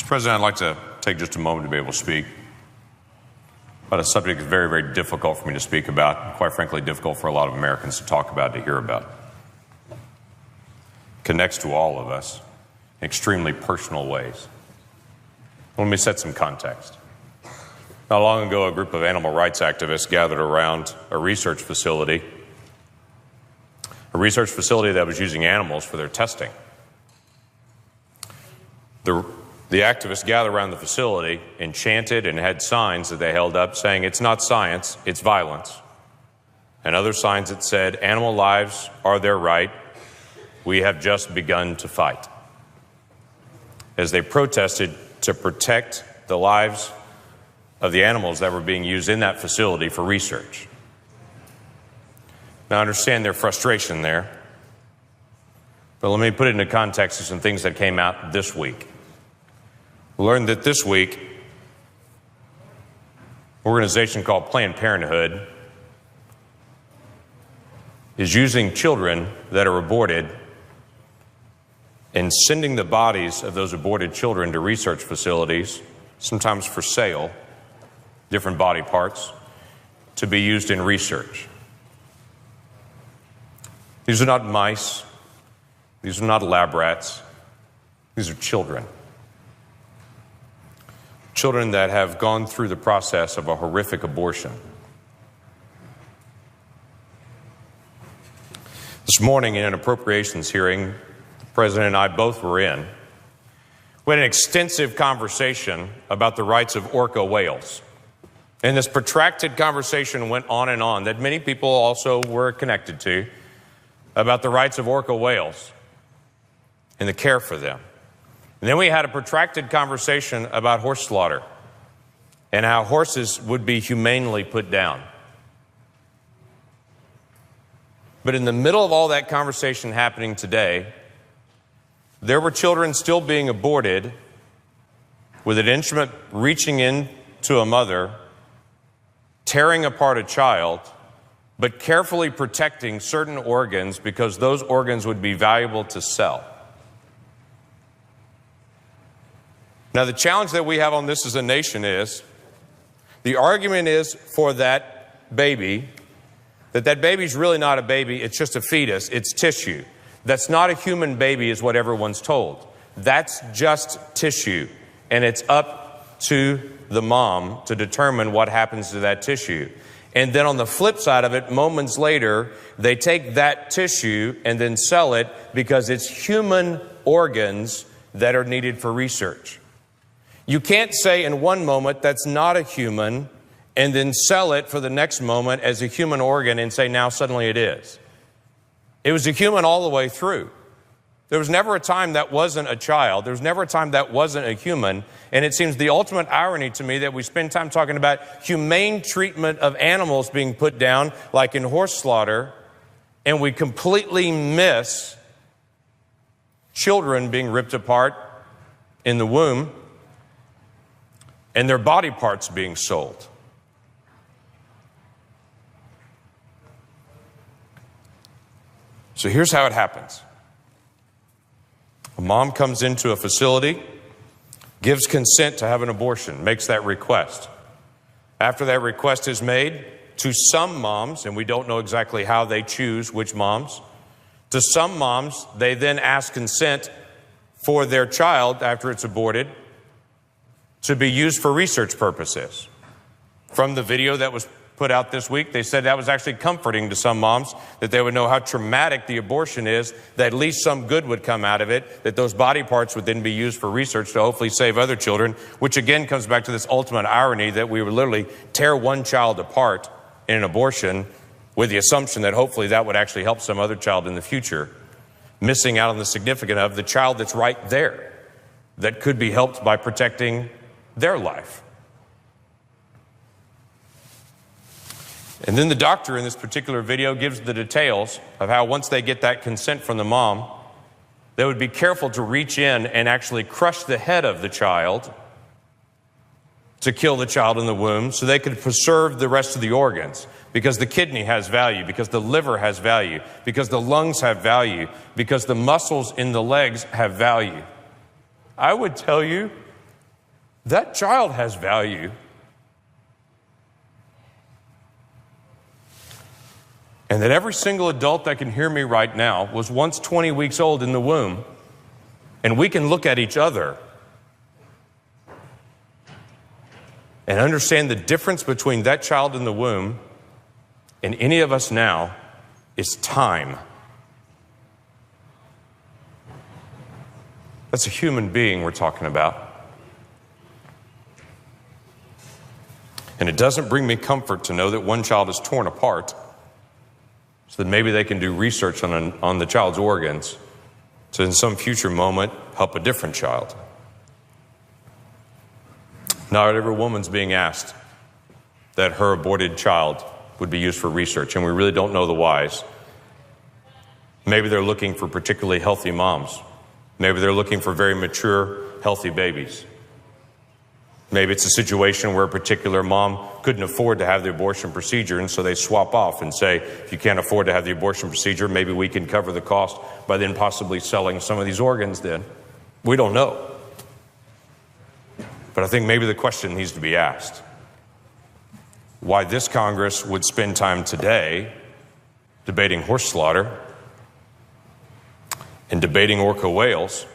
Mr. President, I'd like to take just a moment to be able to speak about a subject that's very, very difficult for me to speak about, and quite frankly, difficult for a lot of Americans to talk about, to hear about. It connects to all of us in extremely personal ways. Let me set some context. Not long ago, a group of animal rights activists gathered around a research facility that was using animals for their testing. The activists gathered around the facility and chanted and had signs that they held up saying, "It's not science, it's violence." And other signs that said, "Animal lives are their right. We have just begun to fight." As they protested to protect the lives of the animals that were being used in that facility for research. Now, I understand their frustration there, but let me put it into context of some things that came out this week. We learned that this week, an organization called Planned Parenthood is using children that are aborted and sending the bodies of those aborted children to research facilities, sometimes for sale, different body parts, to be used in research. These are not mice. These are not lab rats. These are children. Children that have gone through the process of a horrific abortion. This morning in an appropriations hearing, the President and I both were in, we had an extensive conversation about the rights of orca whales. And this protracted conversation went on and on that many people also were connected to about the rights of orca whales and the care for them. And then we had a protracted conversation about horse slaughter and how horses would be humanely put down. But in the middle of all that conversation happening today, there were children still being aborted with an instrument reaching into a mother, tearing apart a child, but carefully protecting certain organs because those organs would be valuable to sell. Now, the challenge that we have on this as a nation is, the argument is for that baby, that baby's really not a baby, it's just a fetus, it's tissue. That's not a human baby is what everyone's told. That's just tissue, and it's up to the mom to determine what happens to that tissue. And then on the flip side of it, moments later, they take that tissue and then sell it because it's human organs that are needed for research. You can't say in one moment that's not a human and then sell it for the next moment as a human organ and say now suddenly it is. It was a human all the way through. There was never a time that wasn't a child. There was never a time that wasn't a human. And it seems the ultimate irony to me that we spend time talking about humane treatment of animals being put down, like in horse slaughter, and we completely miss children being ripped apart in the womb and their body parts being sold. So here's how it happens. A mom comes into a facility, gives consent to have an abortion, makes that request. After that request is made, to some moms, and we don't know exactly how they choose which moms, to some moms, they then ask consent for their child after it's aborted to be used for research purposes. From the video that was put out this week, they said that was actually comforting to some moms, that they would know how traumatic the abortion is, that at least some good would come out of it, that those body parts would then be used for research to hopefully save other children, which again comes back to this ultimate irony that we would literally tear one child apart in an abortion with the assumption that hopefully that would actually help some other child in the future, missing out on the significance of the child that's right there that could be helped by protecting their life. And then the doctor in this particular video gives the details of how once they get that consent from the mom, they would be careful to reach in and actually crush the head of the child to kill the child in the womb so they could preserve the rest of the organs, because the kidney has value, because the liver has value, because the lungs have value, because the muscles in the legs have value. I would tell you that child has value. And that every single adult that can hear me right now was once 20 weeks old in the womb, and we can look at each other and understand the difference between that child in the womb and any of us now is time. That's a human being we're talking about. And it doesn't bring me comfort to know that one child is torn apart so that maybe they can do research on the child's organs to in some future moment help a different child. Not every woman's being asked that her aborted child would be used for research, and we really don't know the whys. Maybe they're looking for particularly healthy moms. Maybe they're looking for very mature, healthy babies. Maybe it's a situation where a particular mom couldn't afford to have the abortion procedure, and so they swap off and say, if you can't afford to have the abortion procedure, maybe we can cover the cost by then possibly selling some of these organs then. We don't know. But I think maybe the question needs to be asked. Why this Congress would spend time today debating horse slaughter and debating orca whales,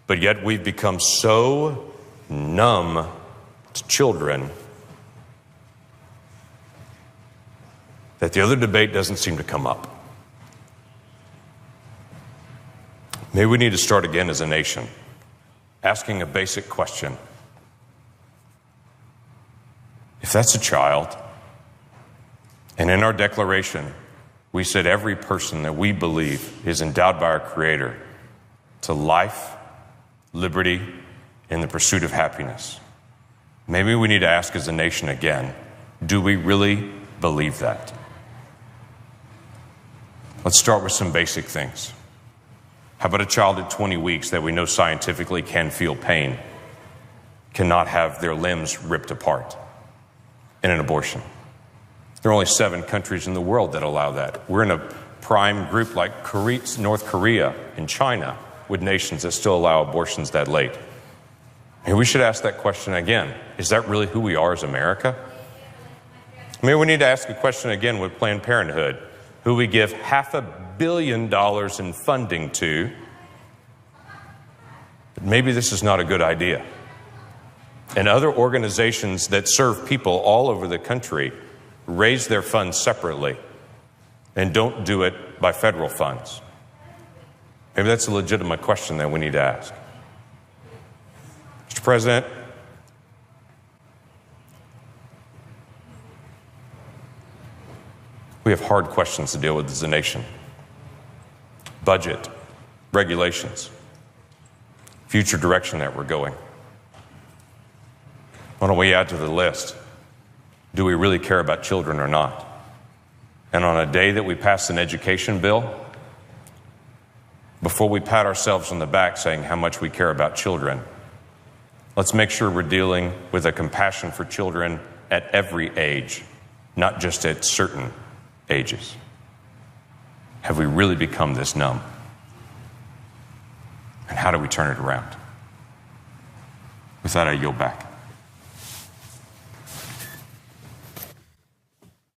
but yet we've become so numb to children that the other debate doesn't seem to come up. Maybe we need to start again as a nation, asking a basic question. If that's a child, and in our declaration, we said every person that we believe is endowed by our Creator to life, liberty, and the pursuit of happiness. Maybe we need to ask as a nation again, do we really believe that? Let's start with some basic things. How about a child at 20 weeks that we know scientifically can feel pain, cannot have their limbs ripped apart in an abortion? There are only 7 countries in the world that allow that. We're in a prime group like North Korea and China with nations that still allow abortions that late. And we should ask that question again. Is that really who we are as America? Maybe we need to ask a question again with Planned Parenthood, who we give $500 million in funding to. But maybe this is not a good idea. And other organizations that serve people all over the country raise their funds separately and don't do it by federal funds. Maybe that's a legitimate question that we need to ask. Mr. President, we have hard questions to deal with as a nation. Budget, regulations, future direction that we're going. Why don't we add to the list? Do we really care about children or not? And on a day that we pass an education bill, before we pat ourselves on the back saying how much we care about children, let's make sure we're dealing with a compassion for children at every age, not just at certain ages. Have we really become this numb? And how do we turn it around? With that, I yield back.